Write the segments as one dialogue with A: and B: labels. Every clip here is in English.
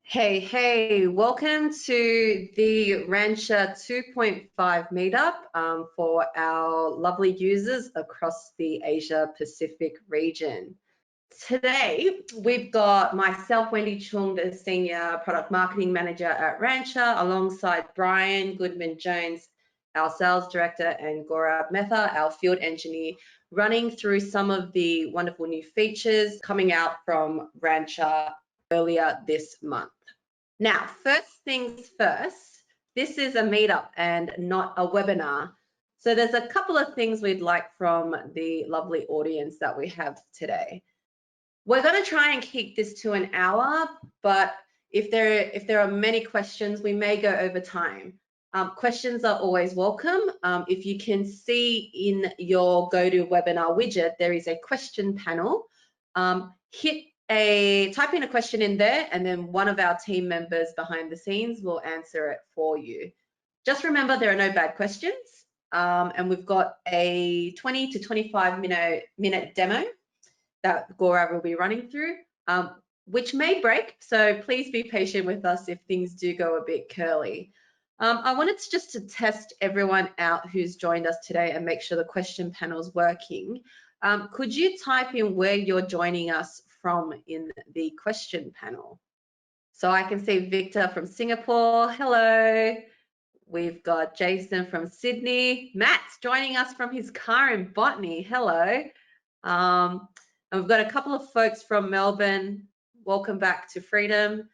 A: Hey, welcome to the Rancher 2.5 meetup for our lovely users across the Asia Pacific region. Today, we've got myself, Wendy Chung, the Senior Product Marketing Manager at Rancher, alongside Brian Goodman-Jones, our Sales Director, and Gaurav Mehta, our Field Engineer, running through some of the wonderful new features coming out from Rancher earlier this month. Now, first things first, this is a meetup and not a webinar. So there's a couple of things we'd like from the lovely audience that we have today. We're going to try and keep this to an hour, but if there are many questions, we may go over time. Questions are always welcome. If you can see in your GoToWebinar widget, there is a question panel. Type in a question in there, and then one of our team members behind the scenes will answer it for you. Just remember, there are no bad questions, and we've got a 20 to 25 minute demo that Gaurav will be running through, which may break, so please be patient with us if things do go a bit curly. I wanted to test everyone out who's joined us today and make sure the question panel is working. Could you type in where you're joining us from in the question panel? So I can see Victor from Singapore, hello. We've got Jason from Sydney. Matt's joining us from his car in Botany, hello. And we've got a couple of folks from Melbourne, welcome back to freedom.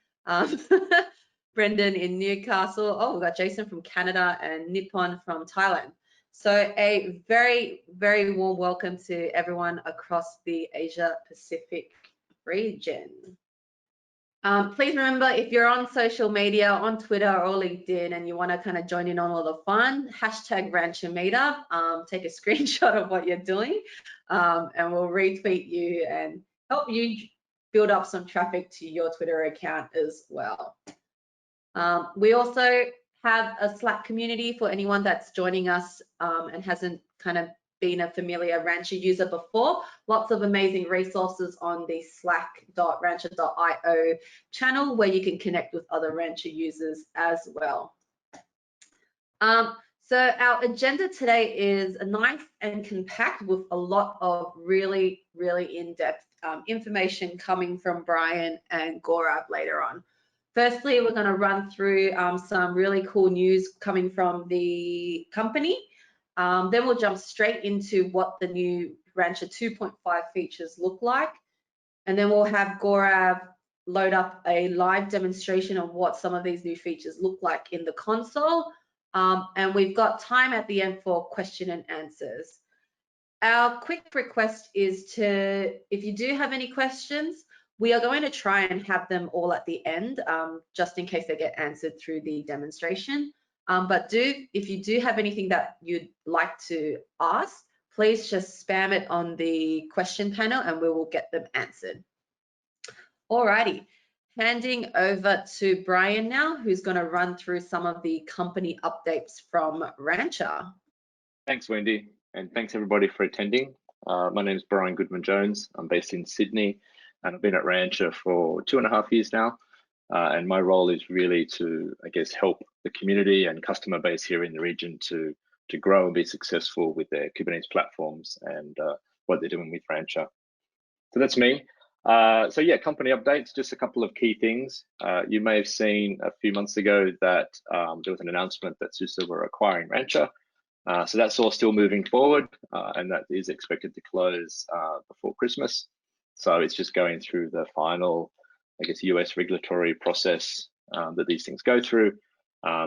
A: Brendan in Newcastle. Oh, we've got Jason from Canada and Nippon from Thailand. So a very, very warm welcome to everyone across the Asia Pacific region. Please remember, if you're on social media, on Twitter or LinkedIn, and you want to kind of join in on all the fun, hashtag Rancher Meetup, take a screenshot of what you're doing, and we'll retweet you and help you build up some traffic to your Twitter account as well. We also have a Slack community for anyone that's joining us and hasn't kind of been a familiar Rancher user before. Lots of amazing resources on the slack.rancher.io channel where you can connect with other Rancher users as well. So our agenda today is nice and compact with a lot of really in-depth information coming from Brian and Gaurav later on. Firstly, we're going to run through some really cool news coming from the company. Then we'll jump straight into what the new Rancher 2.5 features look like. And then we'll have Gaurav load up a live demonstration of what some of these new features look like in the console. And we've got time at the end for question and answers. Our quick request is if you do have any questions, we are going to try and have them all at the end, just in case they get answered through the demonstration. But if you do have anything that you'd like to ask, please just spam it on the question panel and we will get them answered. Alrighty, handing over to Brian now, who's going to run through some of the company updates from Rancher.
B: Thanks, Wendy, and thanks everybody for attending. My name is Brian Goodman-Jones. I'm based in Sydney, and I've been at Rancher for 2.5 years now. And my role is really to, I guess, help the community and customer base here in the region to grow and be successful with their Kubernetes platforms and what they're doing with Rancher. So that's me. So yeah, company updates, just a couple of key things. You may have seen a few months ago that there was an announcement that SUSE were acquiring Rancher. So that's all still moving forward, and that is expected to close before Christmas. So it's just going through the final, I guess, US regulatory process that these things go through.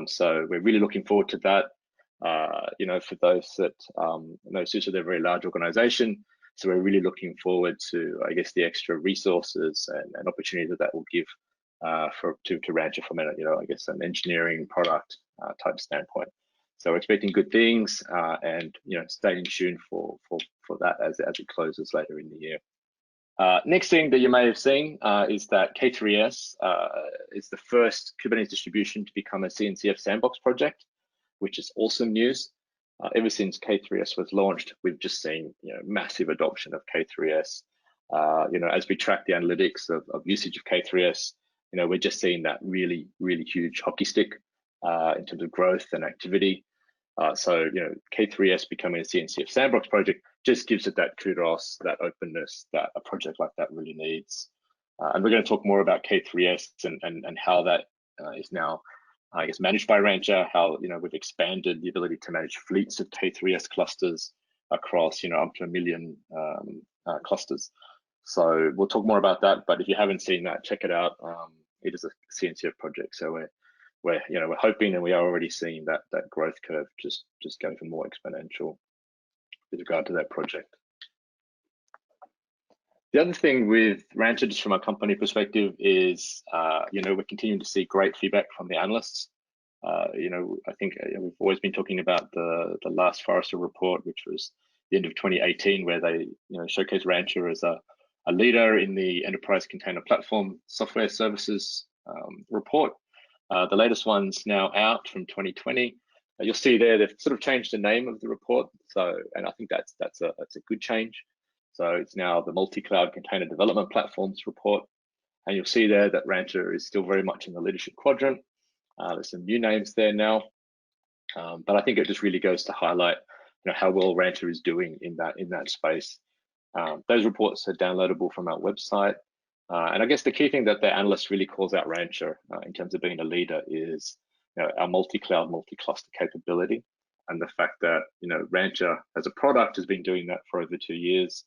B: So we're really looking forward to that. You know, for those that know SUSE, they're a very large organization. So we're really looking forward to, I guess, the extra resources and opportunity that will give to Rancher from a, I guess, an engineering product type standpoint. So we're expecting good things, and stay in tune for that as it closes later in the year. Next thing that you may have seen is that K3S is the first Kubernetes distribution to become a CNCF sandbox project, which is awesome news. Ever since K3S was launched, we've just seen massive adoption of K3S. As we track the analytics of usage of K3S, we're just seeing that really, really huge hockey stick in terms of growth and activity. So, K3S becoming a CNCF sandbox project just gives it that kudos, that openness that a project like that really needs. And we're going to talk more about K3S and how that is now, I guess, managed by Rancher, how, we've expanded the ability to manage fleets of K3S clusters across, up to 1 million clusters. So we'll talk more about that, but if you haven't seen that, check it out. It is a CNCF project, so we're hoping, and we are already seeing that growth curve just going for more exponential with regard to that project. The other thing with Rancher, just from a company perspective, is we're continuing to see great feedback from the analysts. I think we've always been talking about the last Forrester report, which was the end of 2018, where they showcased Rancher as a leader in the enterprise container platform software services report. The latest one's now out from 2020. You'll see there they've sort of changed the name of the report. So, and I think that's a good change. So it's now the Multi-Cloud Container Development Platforms report. And you'll see there that Rancher is still very much in the leadership quadrant. There's some new names there now, but I think it just really goes to highlight how well Rancher is doing in that space. Those reports are downloadable from our website. And I guess the key thing that the analyst really calls out Rancher in terms of being a leader is our multi-cloud, multi-cluster capability, and the fact that Rancher as a product has been doing that for over 2 years,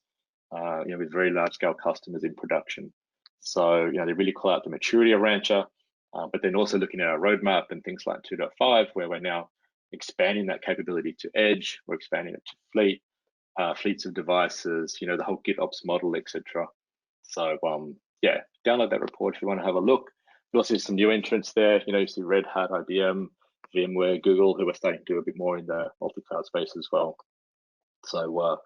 B: with very large-scale customers in production. So they really call out the maturity of Rancher, but then also looking at our roadmap and things like 2.5, where we're now expanding that capability to edge, we're expanding it to fleets of devices, the whole GitOps model, etc. So yeah, download that report if you want to have a look. You also see some new entrants there. You see Red Hat, IBM, VMware, Google, who are starting to do a bit more in the multi-cloud space as well. So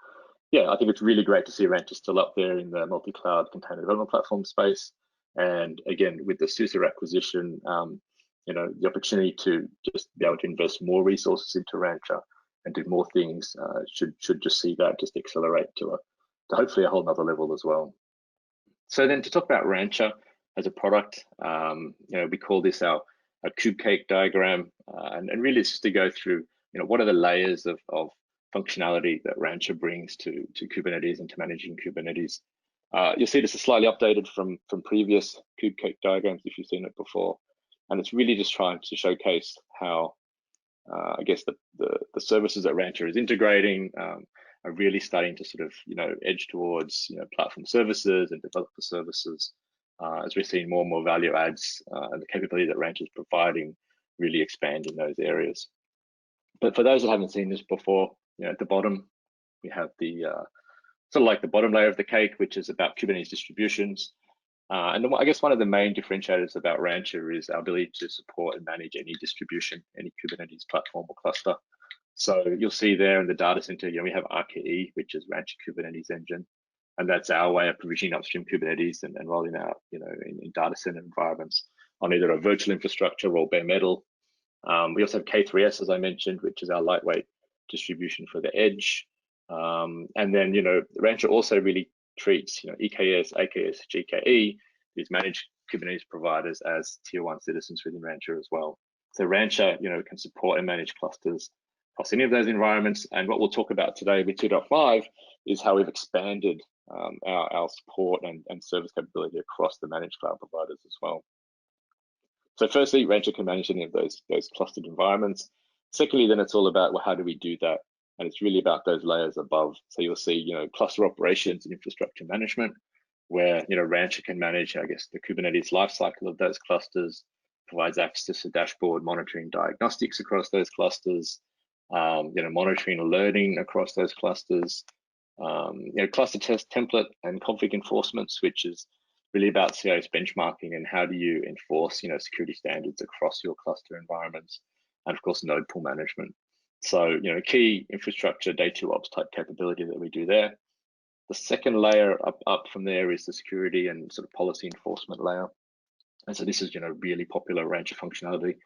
B: yeah, I think it's really great to see Rancher still up there in the multi-cloud container development platform space. And again, with the SUSE acquisition, the opportunity to just be able to invest more resources into Rancher and do more things should just see that just accelerate to hopefully a whole nother level as well. So then to talk about Rancher as a product, we call this our cube cake diagram, and really it's just to go through, what are the layers of functionality that Rancher brings to Kubernetes and to managing Kubernetes. You'll see this is slightly updated from previous cube cake diagrams if you've seen it before, and it's really just trying to showcase how I guess the services that Rancher is integrating are really starting to sort of edge towards platform services and developer services as we're seeing more and more value adds and the capability that Rancher is providing really expand in those areas. But for those that haven't seen this before, at the bottom we have the sort of like the bottom layer of the cake, which is about Kubernetes distributions. And I guess one of the main differentiators about Rancher is our ability to support and manage any distribution, any Kubernetes platform or cluster. So you'll see there in the data center, we have RKE, which is Rancher Kubernetes Engine, and that's our way of provisioning upstream Kubernetes and rolling out, in data center environments on either a virtual infrastructure or bare metal. We also have K3S, as I mentioned, which is our lightweight distribution for the edge. And then, Rancher also really treats, EKS, AKS, GKE, these managed Kubernetes providers as tier 1 citizens within Rancher as well. So Rancher, can support and manage clusters across any of those environments. And what we'll talk about today with 2.5 is how we've expanded our support and service capability across the managed cloud providers as well. So firstly, Rancher can manage any of those clustered environments. Secondly, then it's all about, well, how do we do that? And it's really about those layers above. So you'll see, cluster operations and infrastructure management, where, Rancher can manage, I guess, the Kubernetes lifecycle of those clusters, provides access to dashboard monitoring diagnostics across those clusters, monitoring and alerting across those clusters, cluster test template and config enforcements, which is really about CIS benchmarking and how do you enforce, security standards across your cluster environments, and of course, node pool management. So, key infrastructure day 2 ops type capability that we do there. The second layer up from there is the security and sort of policy enforcement layer. And so this is, really popular Rancher functionality,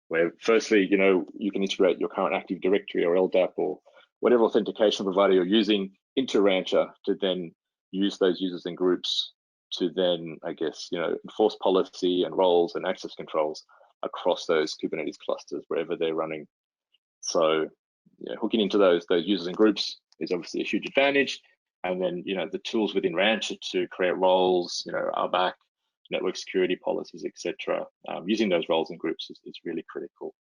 B: where firstly, you can integrate your current Active Directory or LDAP or whatever authentication provider you're using into Rancher to then use those users and groups to then, I guess, enforce policy and roles and access controls across those Kubernetes clusters wherever they're running. So, hooking into those users and groups is obviously a huge advantage. And then, the tools within Rancher to create roles, APAC, network security policies, etc. Using those roles and groups is really critical.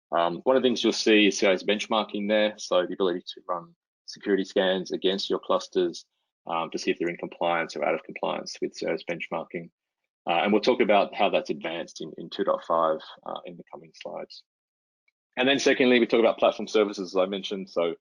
B: One of the things you'll see is CIS benchmarking there. So the ability to run security scans against your clusters to see if they're in compliance or out of compliance with CIS benchmarking. And we'll talk about how that's advanced in 2.5 in the coming slides. And then secondly, we talk about platform services, as I mentioned. So,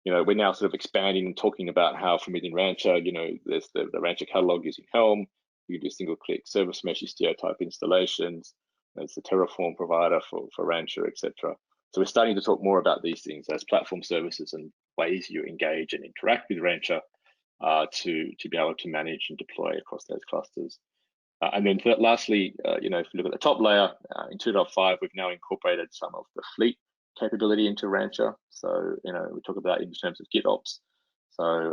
B: we're now sort of expanding and talking about how from within Rancher, there's the Rancher catalog using Helm. You can do single-click service mesh Istio type installations. There's the Terraform provider for Rancher, etc. So we're starting to talk more about these things as platform services and ways you engage and interact with Rancher to be able to manage and deploy across those clusters. And then lastly, if you look at the top layer, in 2.5, we've now incorporated some of the fleet capability into Rancher. So, we talk about in terms of GitOps. So,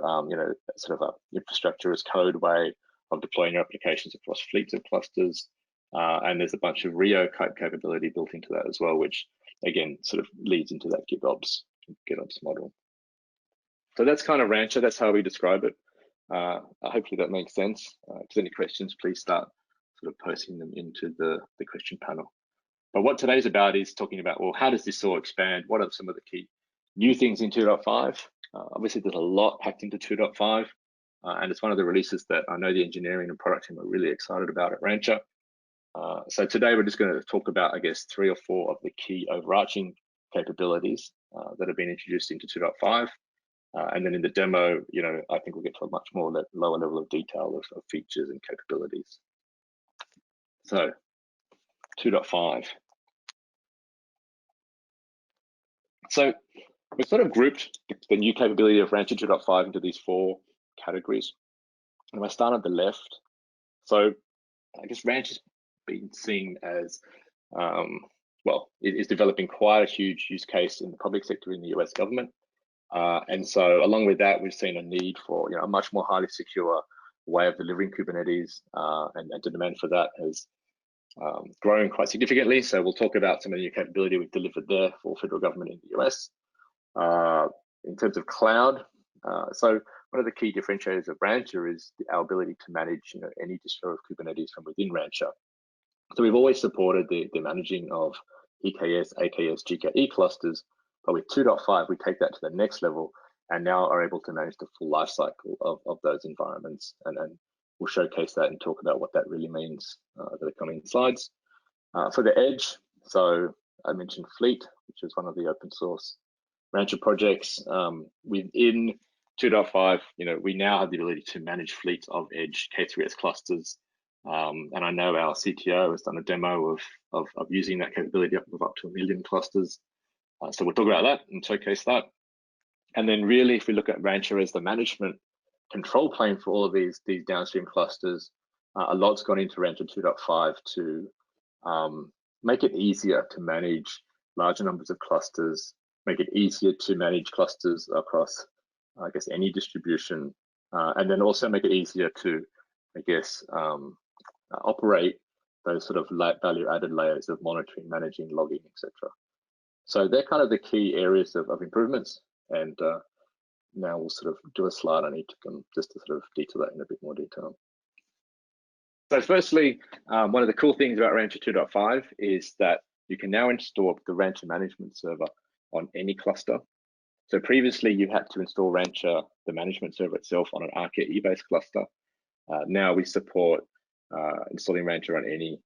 B: sort of a infrastructure as code way of deploying your applications across fleets of clusters. And there's a bunch of Rio capability built into that as well, which again, sort of leads into that GitOps model. So that's kind of Rancher, that's how we describe it. Hopefully that makes sense. If there's any questions, please start sort of posting them into the question panel. But what today's about is talking about, well, how does this all expand? What are some of the key new things in 2.5? Obviously, there's a lot packed into 2.5, and it's one of the releases that I know the engineering and product team are really excited about at Rancher. So today we're just going to talk about, I guess, 3 or 4 of the key overarching capabilities that have been introduced into 2.5. And then in the demo, I think we'll get to a much more lower level of detail of features and capabilities. So 2.5. So we've sort of grouped the new capability of Rancher 2.5 into these 4 categories. And I start at the left. So I guess Rancher's been seen as, it is developing quite a huge use case in the public sector in the US government. And so along with that, we've seen a need for a much more highly secure way of delivering Kubernetes, and the demand for that has grown quite significantly. So we'll talk about some of the new capability we've delivered there for federal government in the US. In terms of cloud, so one of the key differentiators of Rancher is our ability to manage any distro of Kubernetes from within Rancher. So we've always supported the managing of EKS, AKS, GKE clusters, but with 2.5, we take that to the next level and now are able to manage the full life cycle of those environments. And we'll showcase that and talk about what that really means over the coming slides. For the edge, so I mentioned Fleet, which is one of the open source Rancher projects. Within 2.5, we now have the ability to manage fleets of edge K3S clusters. And I know our CTO has done a demo of using that capability of up to 1 million clusters. So we'll talk about that and showcase that. And then really, if we look at Rancher as the management control plane for all of these downstream clusters, a lot's gone into Rancher 2.5 to make it easier to manage larger numbers of clusters, make it easier to manage clusters across, I guess, any distribution, and then also make it easier to, I guess, operate those sort of value-added layers of monitoring, managing, logging, etc. So they're kind of the key areas of improvements. And now we'll sort of do a slide on each of them just to sort of detail that in a bit more detail. So firstly, one of the cool things about Rancher 2.5 is that you can now install the Rancher management server on any cluster. So previously you had to install Rancher, the management server itself, on an RKE-based cluster. Now we support installing Rancher on any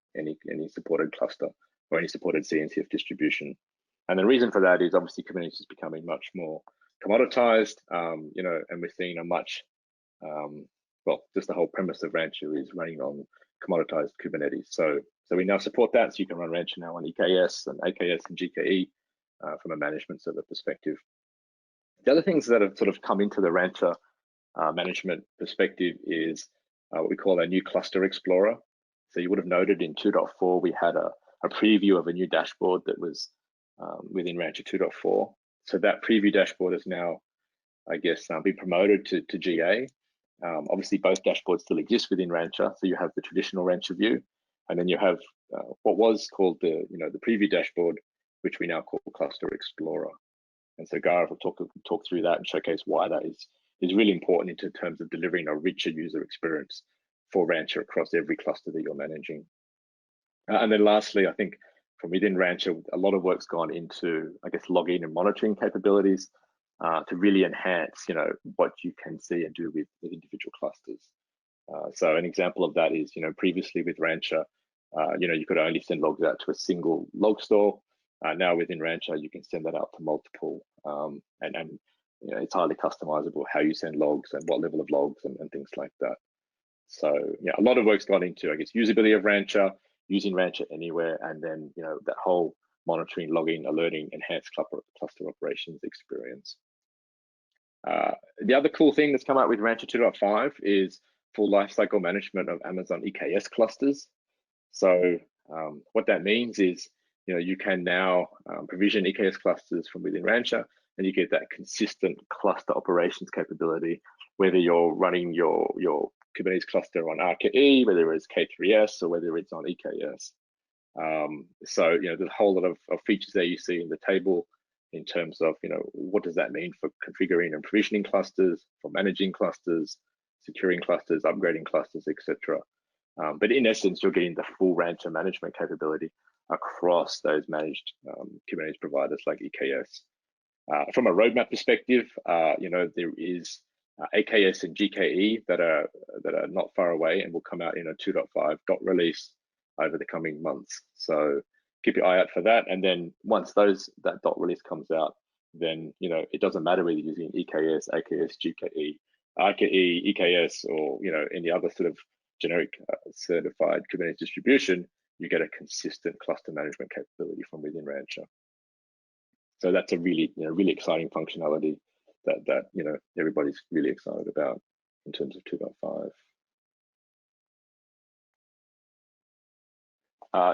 B: supported cluster or any supported CNCF distribution. And the reason for that is obviously Kubernetes is becoming much more commoditized, and we're seeing a much, just the whole premise of Rancher is running on commoditized Kubernetes. So we now support that, so you can run Rancher now on EKS and AKS and GKE from a management server perspective. The other things that have sort of come into the Rancher management perspective is what we call a new cluster explorer. So you would have noted in 2.4, we had a preview of a new dashboard that was within Rancher 2.4. So that preview dashboard is now, I guess, been promoted to GA. Obviously, both dashboards still exist within Rancher. So you have the traditional Rancher view, and then you have what was called the preview dashboard, which we now call Cluster Explorer. And so Gaurav will talk through that and showcase why that is really important in terms of delivering a richer user experience for Rancher across every cluster that you're managing. And then lastly, I think from within Rancher, a lot of work's gone into, I guess, login and monitoring capabilities to really enhance, what you can see and do with individual clusters. So an example of that is, previously with Rancher, you could only send logs out to a single log store. Now within Rancher, you can send that out to multiple, and it's highly customizable how you send logs and what level of logs and things like that. So yeah, a lot of work's gone into, I guess, usability of Rancher, using Rancher anywhere, and then that whole monitoring, logging, alerting, enhanced cluster operations experience. The other cool thing that's come out with Rancher 2.5 is full lifecycle management of Amazon EKS clusters. So what that means is, you can now provision EKS clusters from within Rancher, and you get that consistent cluster operations capability, whether you're running your Kubernetes cluster on RKE, whether it's K3S, or whether it's on EKS. So, there's a whole lot of features there you see in the table in terms of, what does that mean for configuring and provisioning clusters, for managing clusters, securing clusters, upgrading clusters, etc. But in essence, you're getting the full Rancher management capability across those managed Kubernetes providers like EKS. From a roadmap perspective, there is AKS and GKE that are not far away and will come out in a 2.5 dot release over the coming months. So keep your eye out for that. And then once that dot release comes out, then it doesn't matter whether you're using EKS, AKS, GKE, RKE, EKS, or any other sort of generic certified Kubernetes distribution, you get a consistent cluster management capability from within Rancher. So that's a really really exciting functionality that everybody's really excited about in terms of 2.5.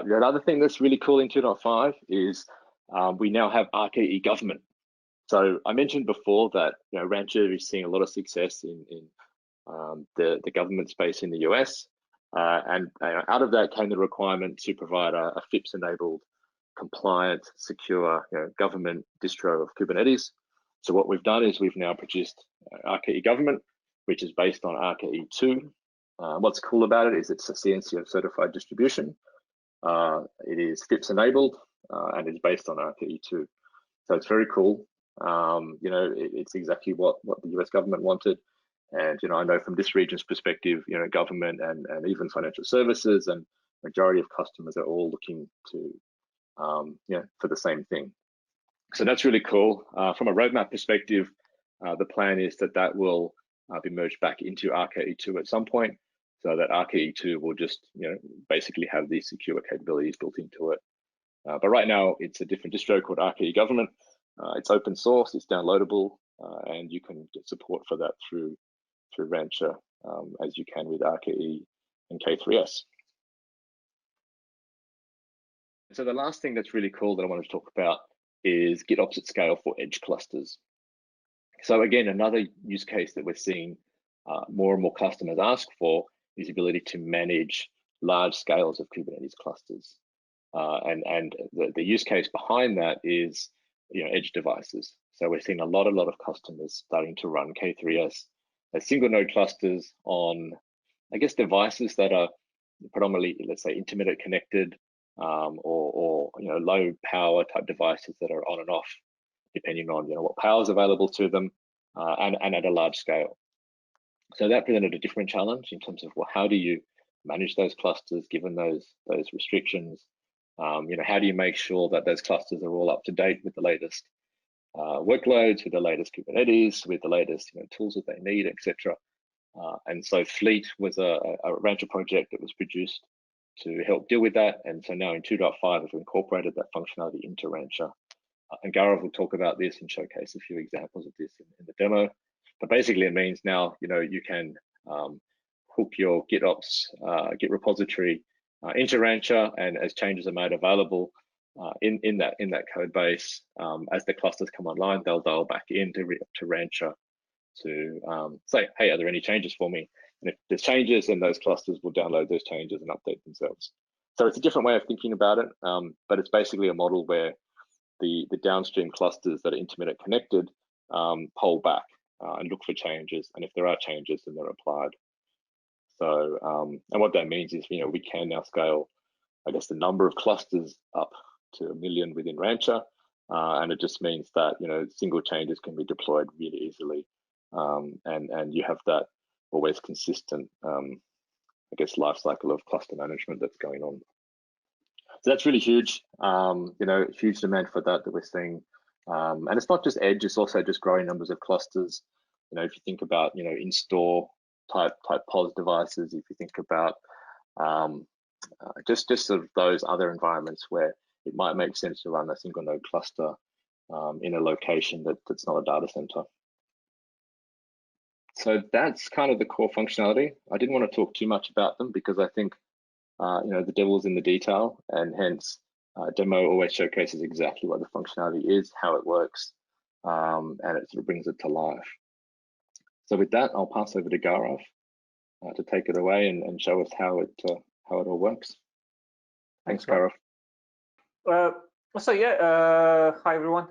B: The other thing that's really cool in 2.5 is we now have RKE Government. So I mentioned before that Rancher is seeing a lot of success in the government space in the US, and out of that came the requirement to provide a FIPS-enabled, compliant, secure government distro of Kubernetes. So what we've done is we've now produced RKE Government, which is based on RKE 2. What's cool about it is it's a CNCF certified distribution. It is FIPS enabled and it's based on RKE 2. So it's very cool. It's exactly what the US government wanted. And I know from this region's perspective, government and even financial services and majority of customers are all looking to for the same thing. So that's really cool. From a roadmap perspective, the plan is that will be merged back into RKE 2 at some point, so that RKE 2 will just basically have these secure capabilities built into it. But right now it's a different distro called RKE Government. It's open source, it's downloadable, and you can get support for that through Rancher, as you can with RKE and K3S. So the last thing that's really cool that I want to talk about is GitOps at scale for edge clusters. So again, another use case that we're seeing more and more customers ask for is the ability to manage large scales of Kubernetes clusters. And the use case behind that is edge devices. So we're seeing a lot of customers starting to run K3S as single node clusters on, I guess, devices that are predominantly, let's say, intermittent connected, or low power type devices that are on and off, depending on what power is available to them, and at a large scale. So that presented a different challenge in terms of, well, how do you manage those clusters given those restrictions? How do you make sure that those clusters are all up to date with the latest workloads, with the latest Kubernetes, with the latest tools that they need, etc. And so Fleet was a Rancher project that was produced to help deal with that. And so now in 2.5, we've incorporated that functionality into Rancher. And Gaurav will talk about this and showcase a few examples of this in the demo. But basically it means now, you can hook your GitOps, Git repository into Rancher, and as changes are made available in that code base, as the clusters come online, they'll dial back into Rancher to say, hey, are there any changes for me? And if there's changes, then those clusters will download those changes and update themselves. So it's a different way of thinking about it, but it's basically a model where the downstream clusters that are intermittent connected poll back and look for changes, and if there are changes, then they're applied. So, and what that means is, we can now scale, I guess, the number of clusters up to 1 million within Rancher, and it just means that single changes can be deployed really easily, and you have that always consistent, I guess, life cycle of cluster management that's going on. So that's really huge, huge demand for that we're seeing. And it's not just edge, it's also just growing numbers of clusters. If you think about, in-store type POS devices, if you think about just sort of those other environments where it might make sense to run a single node cluster in a location that's not a data center. So that's kind of the core functionality. I didn't want to talk too much about them because I think the devil's in the detail, and hence demo always showcases exactly what the functionality is, how it works, and it sort of brings it to life. So with that, I'll pass over to Gaurav to take it away and show us how it all works. Thanks, Gaurav.
C: So yeah, hi everyone.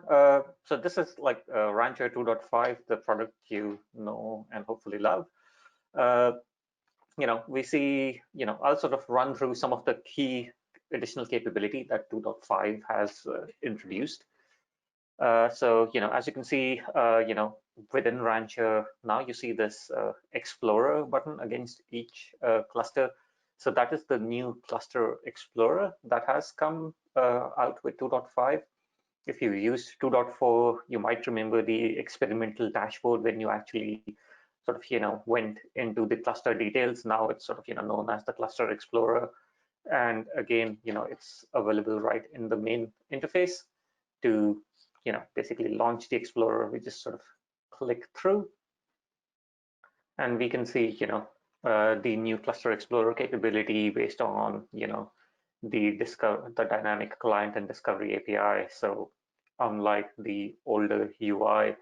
C: So this is like Rancher 2.5, the product you know and hopefully love. We see, I'll sort of run through some of the key additional capability that 2.5 has introduced. So, as you can see, within Rancher, now you see this Explorer button against each cluster. So that is the new Cluster Explorer that has come out with 2.5. If you used 2.4, you might remember the experimental dashboard when you actually sort of, went into the cluster details. Now it's sort of, known as the Cluster Explorer. And again, it's available right in the main interface. To, basically launch the Explorer, we just sort of click through. And we can see, the new Cluster Explorer capability based on, the dynamic client and discovery API. So unlike the older UI,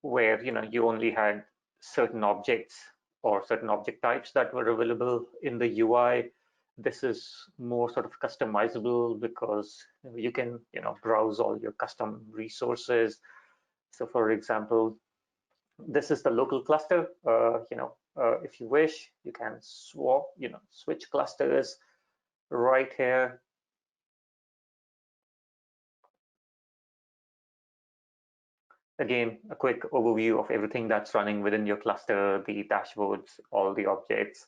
C: where, you only had certain objects or certain object types that were available in the UI, this is more sort of customizable because you can, browse all your custom resources. So for example, this is the local cluster. If you wish, you can swap, switch clusters right here. Again, a quick overview of everything that's running within your cluster, the dashboards, all the objects,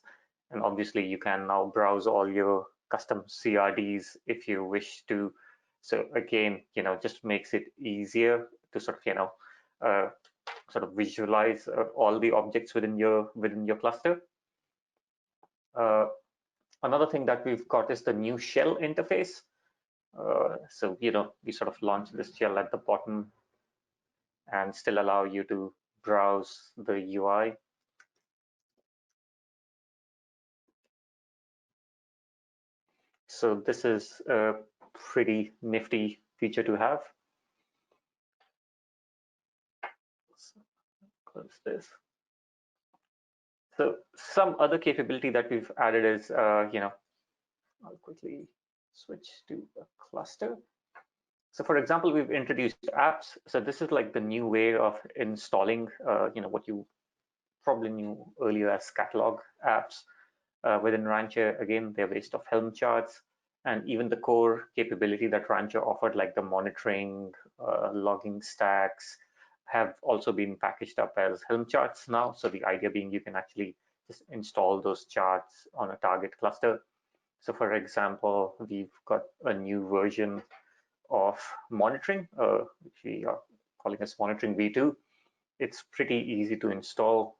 C: and obviously you can now browse all your custom CRDs if you wish to. So again, just makes it easier to sort of, sort of visualize all the objects within your cluster. Another thing that we've got is the new shell interface. So we sort of launch this shell at the bottom and still allow you to browse the UI. So this is a pretty nifty feature to have. So close this. So some other capability that we've added is, I'll quickly switch to a cluster. So for example, we've introduced apps. So this is like the new way of installing, what you probably knew earlier as catalog apps within Rancher. Again, they're based off Helm Charts, and even the core capability that Rancher offered, like the monitoring, logging stacks, have also been packaged up as Helm Charts now. So the idea being you can actually just install those charts on a target cluster. So for example, we've got a new version of monitoring, which we are calling as monitoring v2. It's pretty easy to install.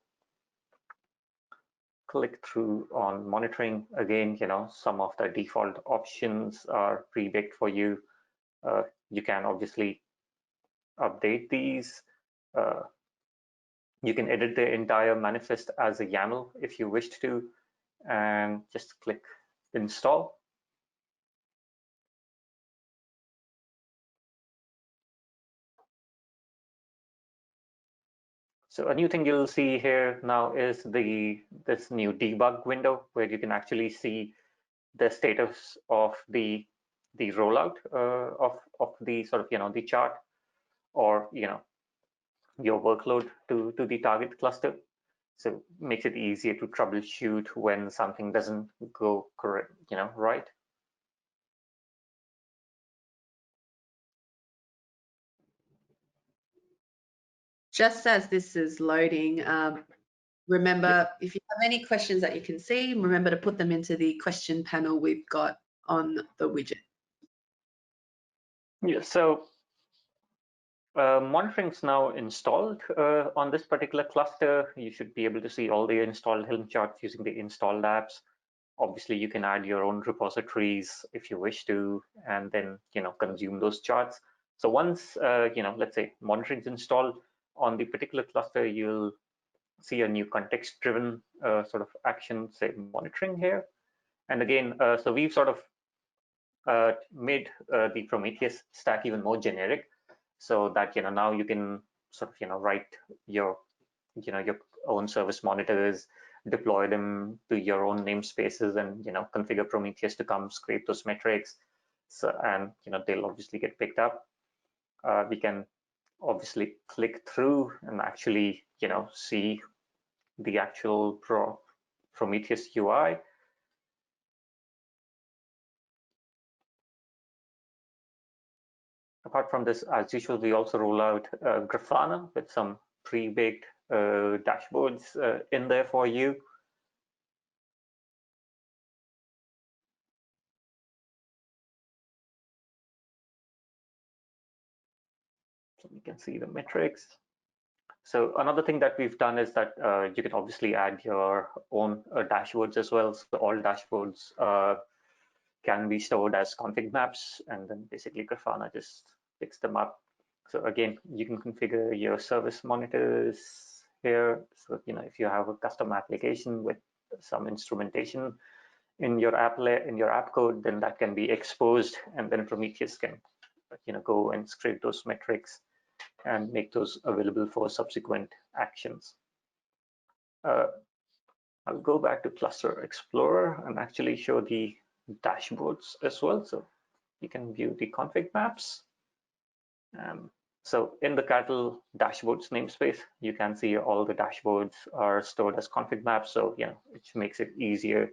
C: Click through on monitoring. Again, some of the default options are pre-baked for you. You can obviously update these. You can edit the entire manifest as a YAML if you wished to, and just click install. So a new thing you'll see here now is this new debug window where you can actually see the status of the rollout of the sort of the chart, or your workload to the target cluster. So makes it easier to troubleshoot when something doesn't go correct, right.
A: Just as this is loading, remember, if you have any questions that you can see, remember to put them into the question panel we've got on the widget.
C: Yeah, so monitoring is now installed on this particular cluster. You should be able to see all the installed Helm charts using the installed apps. Obviously, you can add your own repositories if you wish to, and then consume those charts. So once let's say monitoring is installed on the particular cluster, you'll see a new context-driven sort of action, say monitoring here. And again, so we've sort of made the Prometheus stack even more generic, so that now you can sort of write your your own service monitors, deploy them to your own namespaces, and configure Prometheus to come scrape those metrics. So, and they'll obviously get picked up. We can obviously click through and actually see the actual Prometheus UI. Apart from this, as usual, we also roll out Grafana with some pre-baked dashboards in there for you. So you can see the metrics. So another thing that we've done is that you can obviously add your own dashboards as well. So all dashboards can be stored as config maps, and then basically Grafana just picks them up. So again, you can configure your service monitors here. So if you have a custom application with some instrumentation in your app code, then that can be exposed, and then Prometheus can go and scrape those metrics and make those available for subsequent actions. I'll go back to Cluster Explorer and actually show the dashboards as well. So you can view the config maps. So in the cattle dashboards namespace, you can see all the dashboards are stored as config maps. So it makes it easier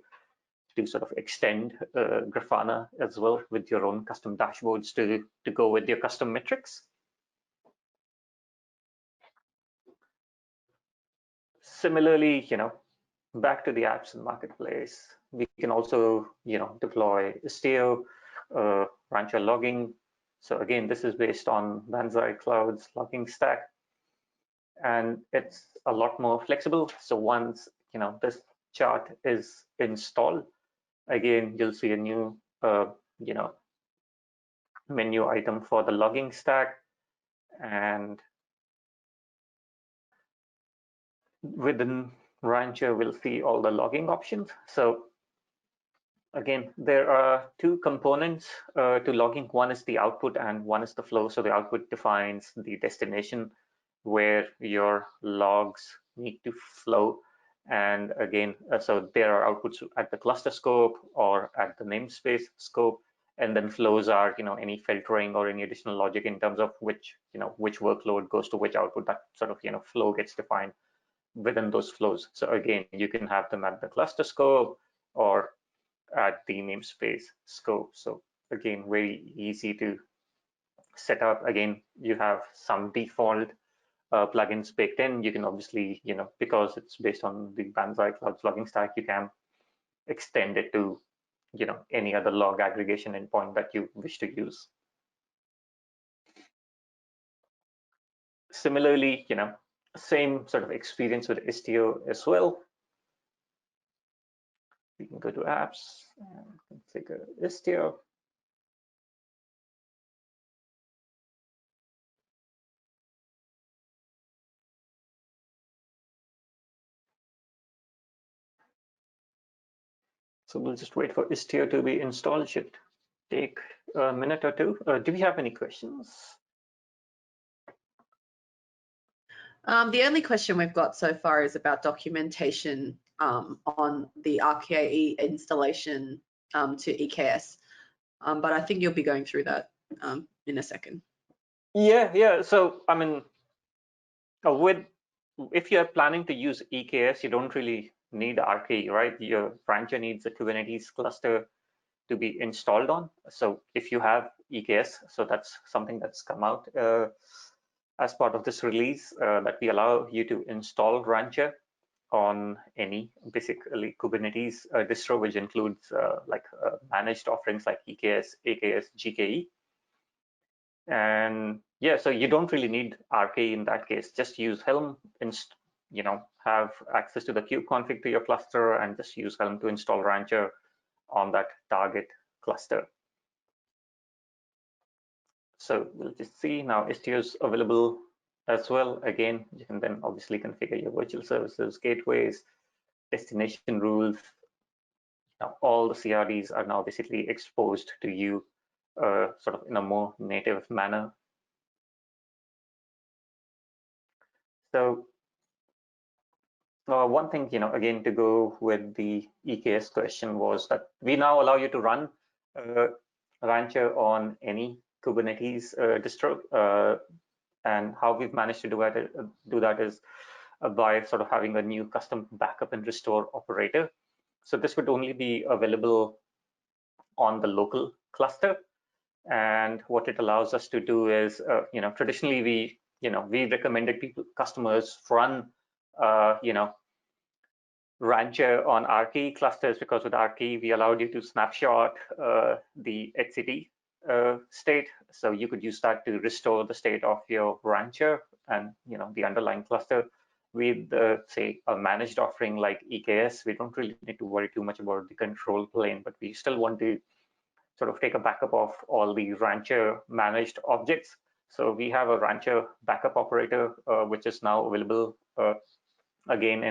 C: to sort of extend Grafana as well with your own custom dashboards to go with your custom metrics. Similarly, back to the apps and marketplace, we can also deploy Istio, Rancher logging. So again, this is based on Banzai Cloud's logging stack, and it's a lot more flexible. So once this chart is installed, again you'll see a new menu item for the logging stack, and within Rancher we'll see all the logging options. So again, there are two components to logging. One is the output and one is the flow. So the output defines the destination where your logs need to flow. And again, so there are outputs at the cluster scope or at the namespace scope. And then flows are, any filtering or any additional logic in terms of which workload goes to which output. That sort of, flow gets defined within those flows. So again, you can have them at the cluster scope or at the namespace scope. So again, very easy to set up. Again, you have some default plugins baked in. You can obviously, because it's based on the Banzai Cloud's logging stack, you can extend it to, any other log aggregation endpoint that you wish to use. Similarly, same sort of experience with Istio as well. We can go to apps and configure Istio. So we'll just wait for Istio to be installed. It should take a minute or two. Do we have any questions?
A: The only question we've got so far is about documentation on the RKE installation to EKS, but I think you'll be going through that in a second.
C: Yeah. So I mean, if you're planning to use EKS, you don't really need RKE, right? Your Rancher needs a Kubernetes cluster to be installed on. So if you have EKS, so that's something that's come out as part of this release, that we allow you to install Rancher on any basically Kubernetes distro, which includes managed offerings like EKS, AKS, GKE. And yeah, so you don't really need RKE in that case. Just use Helm, have access to the kubeconfig to your cluster, and just use Helm to install Rancher on that target cluster. So we'll just see now Istio is available as well. Again, you can then obviously configure your virtual services, gateways, destination rules. Now all the CRDs are now basically exposed to you sort of in a more native manner. So one thing, again, to go with the EKS question was that we now allow you to run Rancher on any Kubernetes distro. And how we've managed to do that is by sort of having a new custom backup and restore operator. So this would only be available on the local cluster. And what it allows us to do is, traditionally we recommended customers run, Rancher on RKE clusters, because with RKE we allowed you to snapshot the HCT state, so you could use that to restore the state of your Rancher and the underlying cluster. With say a managed offering like EKS, we don't really need to worry too much about the control plane, but we still want to sort of take a backup of all the Rancher managed objects. So we have a Rancher backup operator, which is now available again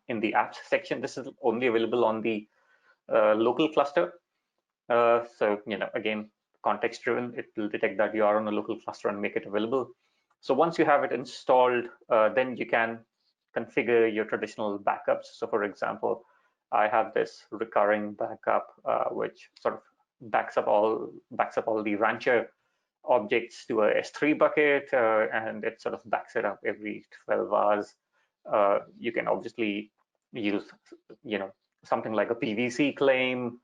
C: in the apps section. This is only available on the local cluster. So again, context driven, it will detect that you are on a local cluster and make it available. So once you have it installed, then you can configure your traditional backups. So for example, I have this recurring backup which sort of backs up all the Rancher objects to a S3 bucket, and it sort of backs it up every 12 hours. You can obviously use something like a PVC claim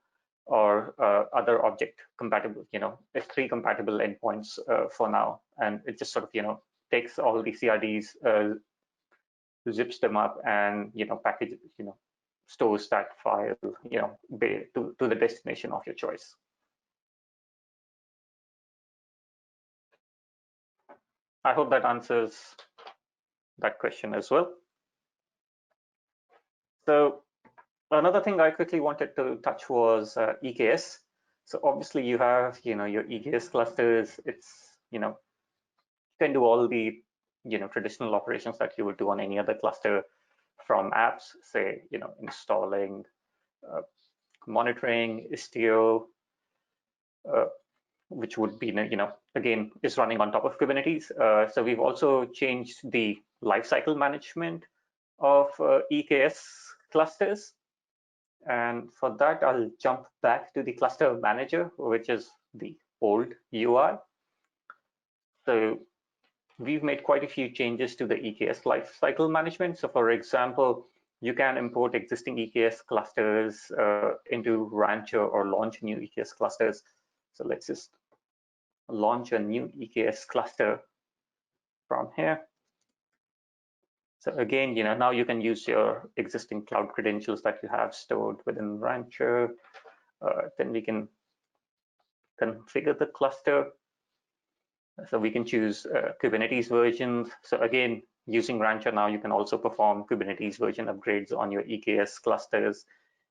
C: or other object compatible, S3 compatible endpoints for now, and it just sort of takes all the CRDs, zips them up, and package, stores that file, to the destination of your choice. I hope that answers that question as well. So another thing I quickly wanted to touch was EKS. So obviously you have your EKS clusters. It's you can do all the traditional operations that you would do on any other cluster, from apps, say installing, monitoring, Istio, which would be again is running on top of Kubernetes. So we've also changed the lifecycle management of EKS clusters. And for that, I'll jump back to the cluster manager, which is the old UI. So we've made quite a few changes to the EKS lifecycle management. So for example, you can import existing EKS clusters into Rancher or launch new EKS clusters. So let's just launch a new EKS cluster from here. So again, now you can use your existing cloud credentials that you have stored within Rancher. Then we can configure the cluster. So we can choose Kubernetes versions. So again, using Rancher now, you can also perform Kubernetes version upgrades on your EKS clusters.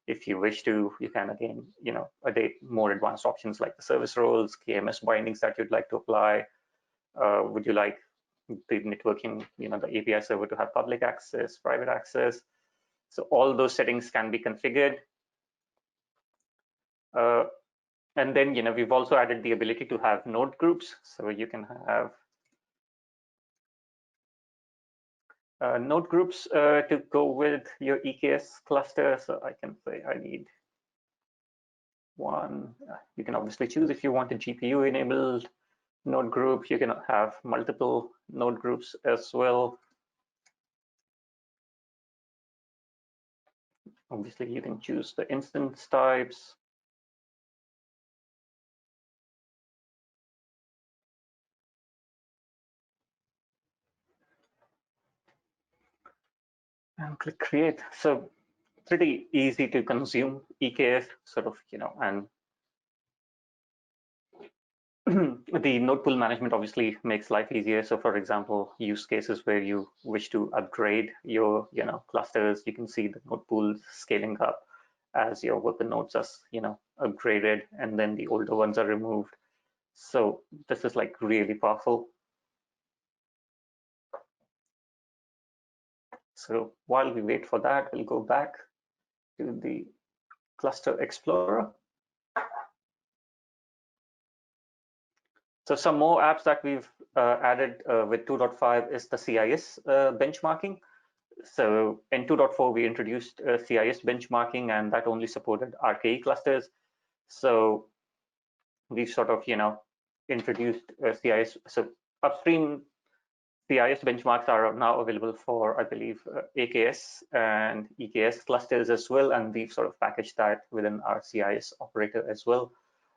C: If you wish to, you can again, more advanced options like the service roles, KMS bindings that you'd like to apply. Would you like the networking, the API server to have public access, private access? So all those settings can be configured. And then, we've also added the ability to have node groups. So you can have node groups to go with your EKS cluster. So I can say I need one. You can obviously choose if you want a GPU enabled node group. You can have multiple node groups as well. Obviously, you can choose the instance types. And click create. So pretty easy to consume EKS sort of, and the node pool management obviously makes life easier. So for example, use cases where you wish to upgrade your, clusters, you can see the node pools scaling up as your worker nodes are, upgraded, and then the older ones are removed. So this is like really powerful. So while we wait for that, we'll go back to the Cluster Explorer. So some more apps that we've added with 2.5 is the CIS benchmarking. So in 2.4, we introduced CIS benchmarking, and that only supported RKE clusters. So we've sort of, introduced CIS. So upstream CIS benchmarks are now available for, I believe, AKS and EKS clusters as well, and we've sort of packaged that within our CIS operator as well.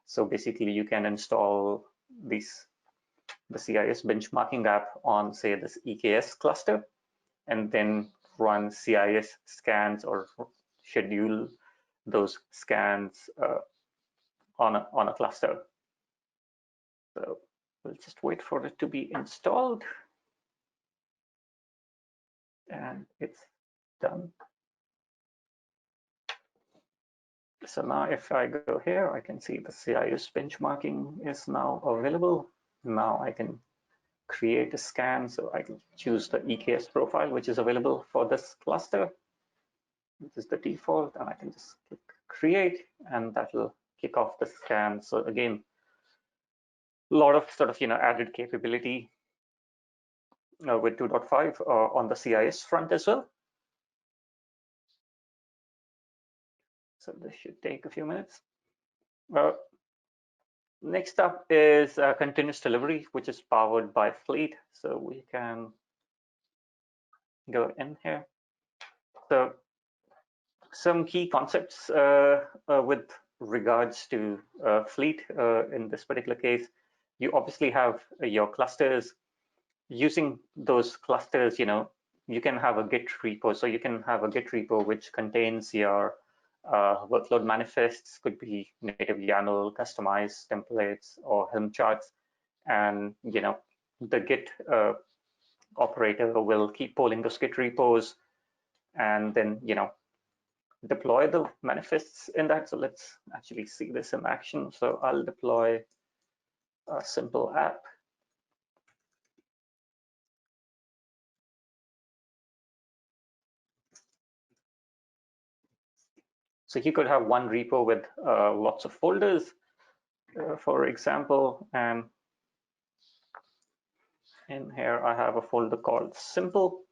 C: So basically, you can install the CIS benchmarking app on, say, this EKS cluster, and then run CIS scans or schedule those scans on a cluster. So we'll just wait for it to be installed. And it's done. So now if I go here, I can see the CIS benchmarking is now available. Now I can create a scan. So I can choose the EKS profile, which is available for this cluster. This is the default, and I can just click create, and that will kick off the scan. So again, a lot of sort of, added capability with 2.5 on the CIS front as well. So this should take a few minutes. Next up is continuous delivery, which is powered by Fleet. So we can go in here. So some key concepts with regards to Fleet in this particular case. You obviously have your clusters. Using those clusters, you can have a Git repo. So you can have a Git repo which contains your workload manifests, could be native YAML, customized templates, or Helm charts. And the Git operator will keep polling those Git repos, and then deploy the manifests in that. So let's actually see this in action. So I'll deploy a simple app. So you could have one repo with lots of folders, for example, and in here I have a folder called simple.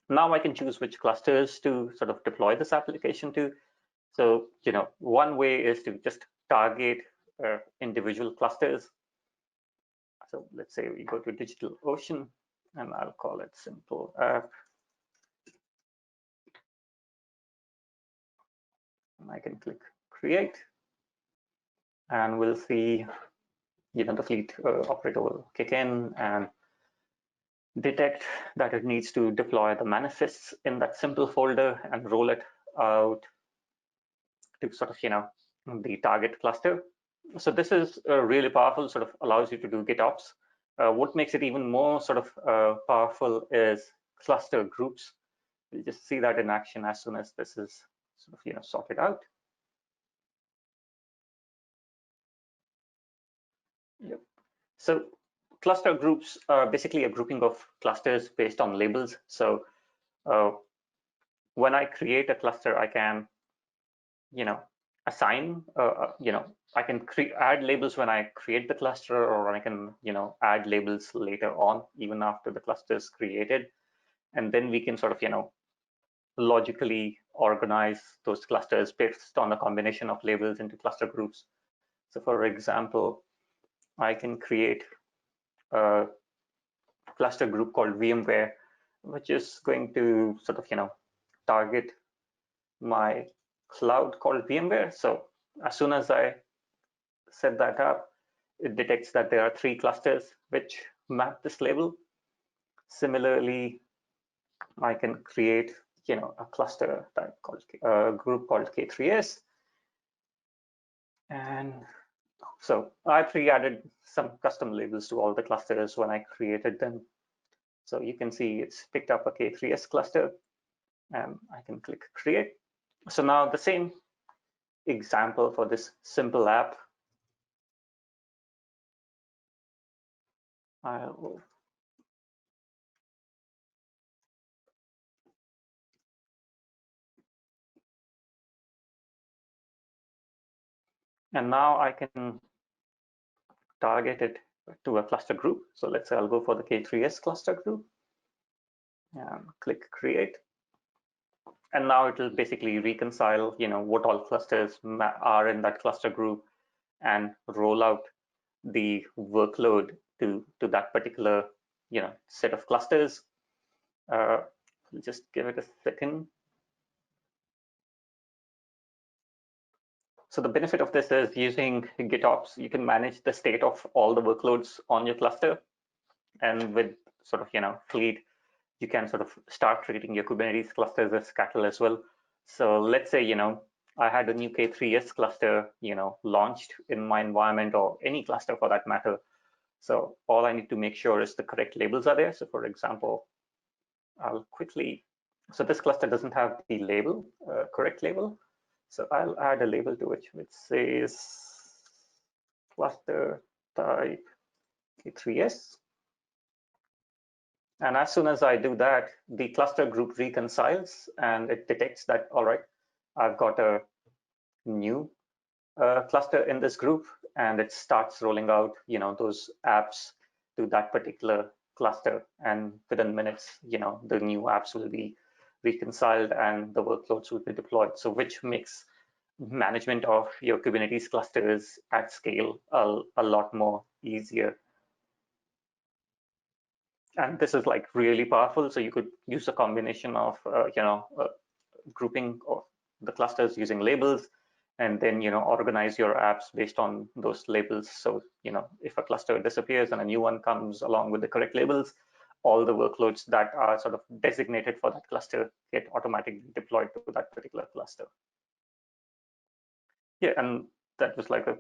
C: Now I can choose which clusters to sort of deploy this application to. So, one way is to just target individual clusters. So let's say we go to DigitalOcean, and I'll call it simple app. And I can click create, and we'll see, the Fleet operator will kick in and detect that it needs to deploy the manifests in that simple folder and roll it out to sort of, the target cluster. So this is really powerful, sort of allows you to do GitOps. What makes it even more sort of powerful is cluster groups. You just see that in action as soon as this is sort of, sorted out. Yep. So cluster groups are basically a grouping of clusters based on labels. So when I create a cluster, I can, assign, I can add labels when I create the cluster, or I can, add labels later on, even after the cluster is created. And then we can sort of, logically organize those clusters based on a combination of labels into cluster groups. So for example, I can create a cluster group called VMware, which is going to sort of, target my cloud called VMware. So as soon as I set that up, it detects that there are 3 clusters which map this label. Similarly, I can create a cluster type called a group called K3S. And so I pre-added some custom labels to all the clusters when I created them. So you can see it's picked up a K3S cluster, and I can click create. So now the same example for this simple app. I will and now I can target it to a cluster group. So let's say I'll go for the K3S cluster group and click create. And now it will basically reconcile, what all clusters are in that cluster group and roll out the workload to that particular, set of clusters. Just give it a second. So the benefit of this is using GitOps, you can manage the state of all the workloads on your cluster. And with sort of, Fleet, you can sort of start treating your Kubernetes clusters as cattle as well. So let's say, I had a new K3S cluster, launched in my environment, or any cluster for that matter. So all I need to make sure is the correct labels are there. So for example, I'll quickly, so this cluster doesn't have the label, correct label. So I'll add a label to it which says cluster type K3S. And as soon as I do that, the cluster group reconciles and it detects that, all right, I've got a new cluster in this group, and it starts rolling out, those apps to that particular cluster. And within minutes, the new apps will be reconciled and the workloads will be deployed. So which makes management of your Kubernetes clusters at scale a lot more easier. And this is like really powerful. So you could use a combination of, grouping of the clusters using labels, and then, organize your apps based on those labels. So, if a cluster disappears and a new one comes along with the correct labels, all the workloads that are sort of designated for that cluster get automatically deployed to that particular cluster. Yeah, and that was like a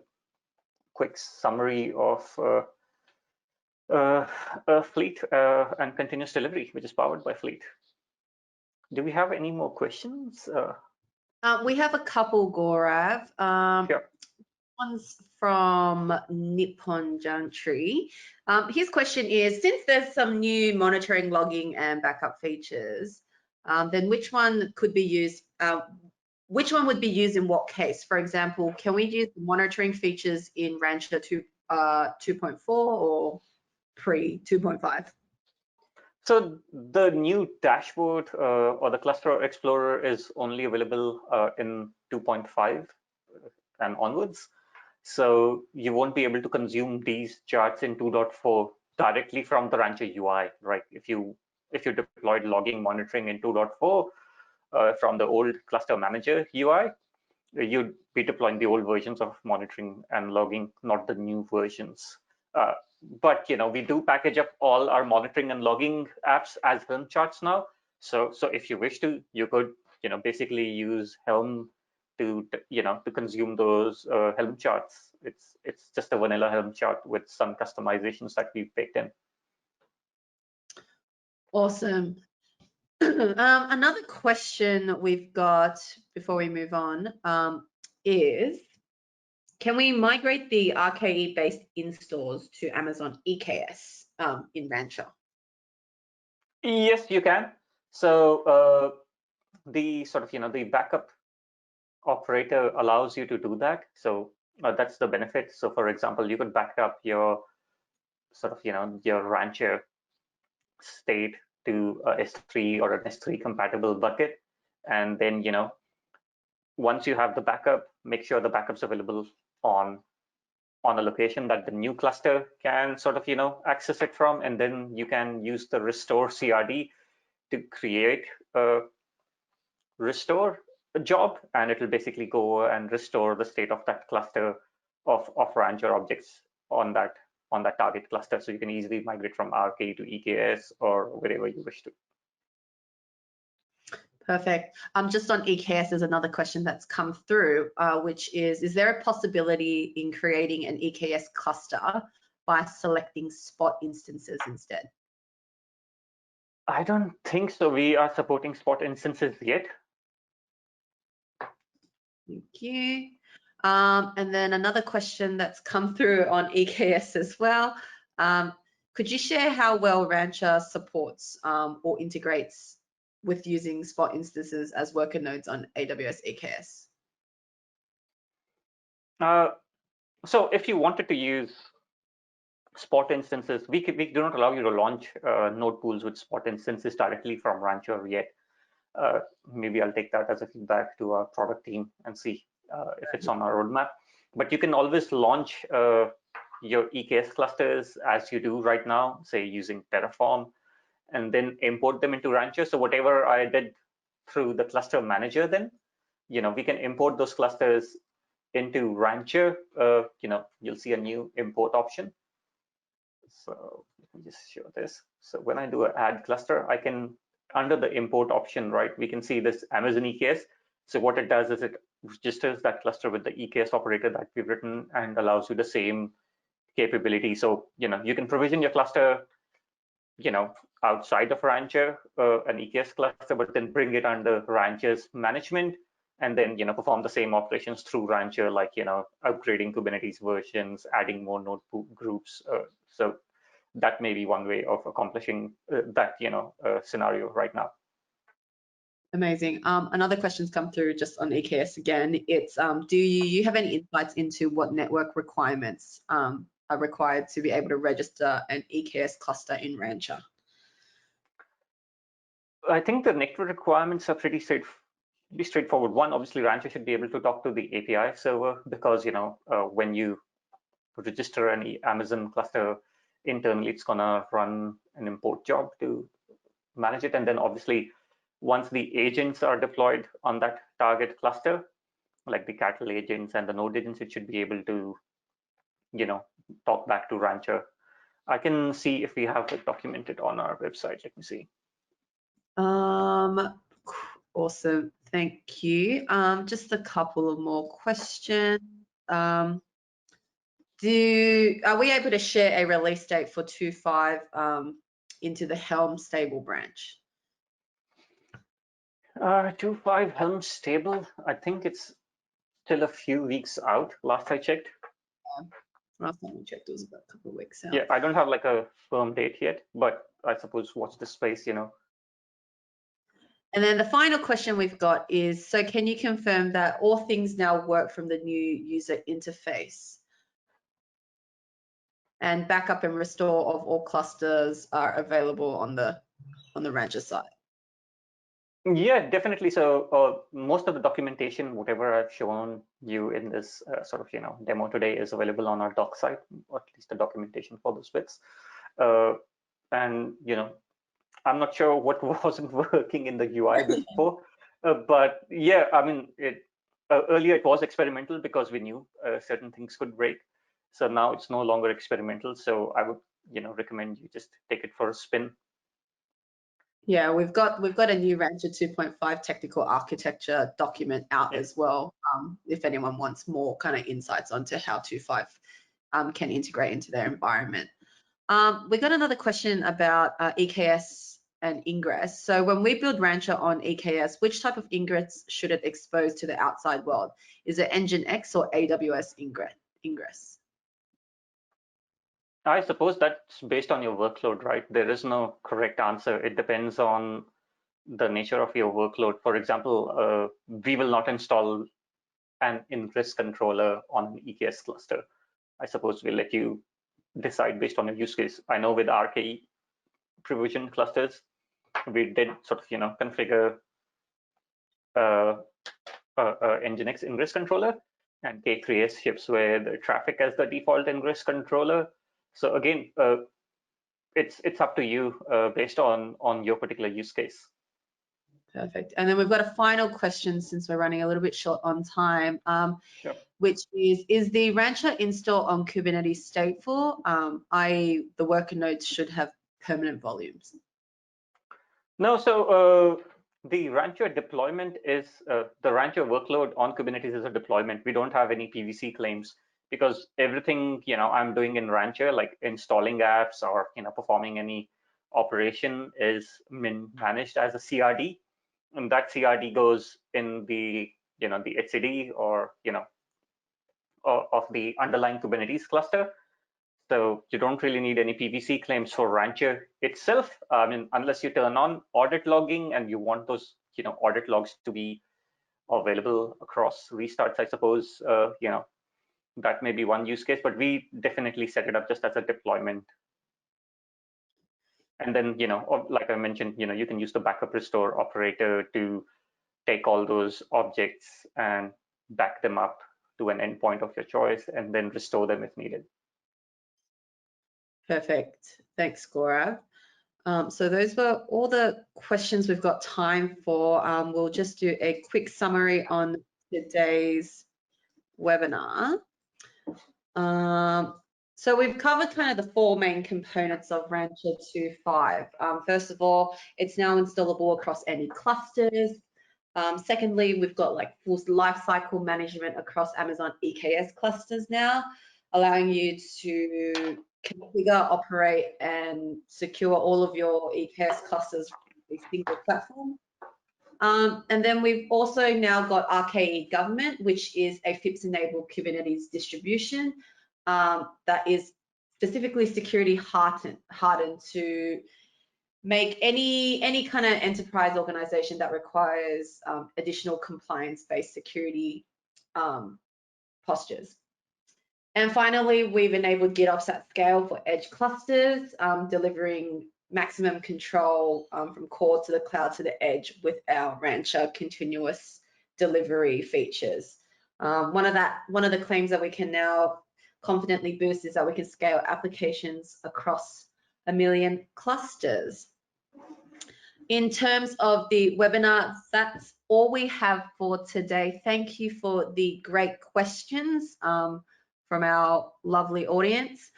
C: quick summary of Fleet and continuous delivery, which is powered by Fleet. Do we have any more questions?
A: We have a couple, Gaurav.
C: Sure.
A: One's from Nippon Jantri. His question is, since there's some new monitoring, logging, and backup features, then which one could be used? Which one would be used in what case? For example, can we use monitoring features in Rancher 2.4 or pre 2.5?
C: So the new dashboard or the Cluster Explorer is only available in 2.5 and onwards. So you won't be able to consume these charts in 2.4 directly from the Rancher UI, right? If you deployed logging monitoring in 2.4 from the old Cluster Manager UI, you'd be deploying the old versions of monitoring and logging, not the new versions. But we do package up all our monitoring and logging apps as Helm charts now. So if you wish to, you could basically use Helm to consume those Helm charts. It's just a vanilla Helm chart with some customizations that we've baked in.
A: Awesome. Another question we've got before we move on is, can we migrate the RKE-based installs to Amazon EKS in Rancher?
C: Yes, you can. So the sort of the backup operator allows you to do that. So that's the benefit. So for example, you could back up your sort of your Rancher state to a S3 or an S3 compatible bucket. And then, once you have the backup, make sure the backup's available on a location that the new cluster can sort of, access it from. And then you can use the restore CRD to create a restore job, and it will basically go and restore the state of that cluster of Rancher objects on that target cluster. So you can easily migrate from RKE to EKS or wherever you wish to.
A: Perfect. Just on EKS, there's another question that's come through, which is there a possibility in creating an EKS cluster by selecting spot instances instead?
C: I don't think so. We are supporting spot instances yet.
A: Thank you. And then another question that's come through on EKS as well. Could you share how well Rancher supports or integrates with using spot instances as worker nodes on AWS EKS?
C: So if you wanted to use spot instances, we do not allow you to launch node pools with spot instances directly from Rancher yet. Maybe I'll take that as a feedback to our product team and see if it's on our roadmap. But you can always launch your EKS clusters as you do right now, say using Terraform, and then import them into Rancher. So whatever I did through the cluster manager, then we can import those clusters into Rancher. You'll see a new import option. So let me just show this. So when I do an add cluster, I can, under the import option, right, we can see this Amazon EKS. So what it does is it registers that cluster with the EKS operator that we've written and allows you the same capability. So you can provision your cluster outside of Rancher, an EKS cluster, but then bring it under Rancher's management, and then perform the same operations through Rancher, like upgrading Kubernetes versions, adding more node groups. So that may be one way of accomplishing that scenario right now.
A: Amazing. Another question's come through just on EKS again. It's do you have any insights into what network requirements are required to be able to register an EKS cluster in Rancher?
C: I think the network requirements are pretty straightforward. One, obviously, Rancher should be able to talk to the API server, because when you register an Amazon cluster internally, it's gonna run an import job to manage it. And then obviously, once the agents are deployed on that target cluster, like the cattle agents and the node agents, it should be able to talk back to Rancher. I can see if we have it documented on our website. Let me see.
A: Awesome, thank you. Just a couple of more questions. Are we able to share a release date for 2.5 into the Helm stable branch?
C: 2.5 Helm stable, I think it's still a few weeks out, last I checked.
A: Last time I checked, it was about a couple of weeks out.
C: Yeah, I don't have like a firm date yet, but I suppose watch this space,
A: And then the final question we've got is, so can you confirm that all things now work from the new user interface? And backup and restore of all clusters are available on the Rancher side?
C: Yeah, definitely. So most of the documentation, whatever I've shown you in this sort of demo today, is available on our doc site, or at least the documentation for those bits. And I'm not sure what wasn't working in the UI before, but yeah, I mean, earlier it was experimental because we knew certain things could break. So now it's no longer experimental. So I would recommend you just take it for a spin.
A: Yeah, we've got a new Rancher 2.5 technical architecture document out as well. If anyone wants more kind of insights onto how 2.5 can integrate into their environment. We got another question about EKS and ingress. So when we build Rancher on EKS, which type of ingress should it expose to the outside world? Is it Nginx or AWS ingress?
C: I suppose that's based on your workload, right? There is no correct answer. It depends on the nature of your workload. For example, we will not install an ingress controller on an EKS cluster. I suppose we'll let you decide based on your use case. I know with RKE provision clusters, we did sort of, configure Nginx ingress controller, and K3s ships with traffic as the default ingress controller. So again, it's up to you based on your particular use case.
A: Perfect. And then we've got a final question since we're running a little bit short on time,
C: Sure.
A: which is the Rancher install on Kubernetes stateful, i.e. the worker nodes should have permanent volumes?
C: No, so the Rancher deployment is, the Rancher workload on Kubernetes is a deployment. We don't have any PVC claims because everything, I'm doing in Rancher, like installing apps or, performing any operation is managed as a CRD. And that CRD goes in the, the etcd or, of the underlying Kubernetes cluster. So you don't really need any PVC claims for Rancher itself. I mean, unless you turn on audit logging and you want those, audit logs to be available across restarts, I suppose, that may be one use case, but we definitely set it up just as a deployment. And then, like I mentioned, you can use the backup restore operator to take all those objects and back them up to an endpoint of your choice and then restore them if needed.
A: Perfect. Thanks, Gaurav. So those were all the questions we've got time for. We'll just do a quick summary on today's webinar. So we've covered kind of the four main components of Rancher 2.5. First of all, it's now installable across any clusters. Secondly, we've got like full lifecycle management across Amazon EKS clusters now, allowing you to configure, operate, and secure all of your EKS clusters from a single platform. And then we've also now got RKE Government, which is a FIPS-enabled Kubernetes distribution that is specifically security hardened to make any kind of enterprise organization that requires additional compliance-based security postures. And finally, we've enabled GitOps at scale for edge clusters, delivering maximum control from core to the cloud to the edge with our Rancher continuous delivery features. One of the claims that we can now confidently boost is that we can scale applications across 1 million clusters. In terms of the webinar, that's all we have for today. Thank you for the great questions from our lovely audience.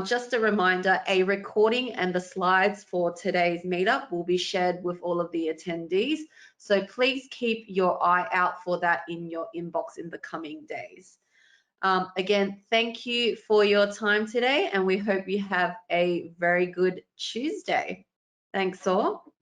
A: Just a reminder, a recording and the slides for today's meetup will be shared with all of the attendees. So please keep your eye out for that in your inbox in the coming days. Again, thank you for your time today, and we hope you have a very good Tuesday. Thanks all.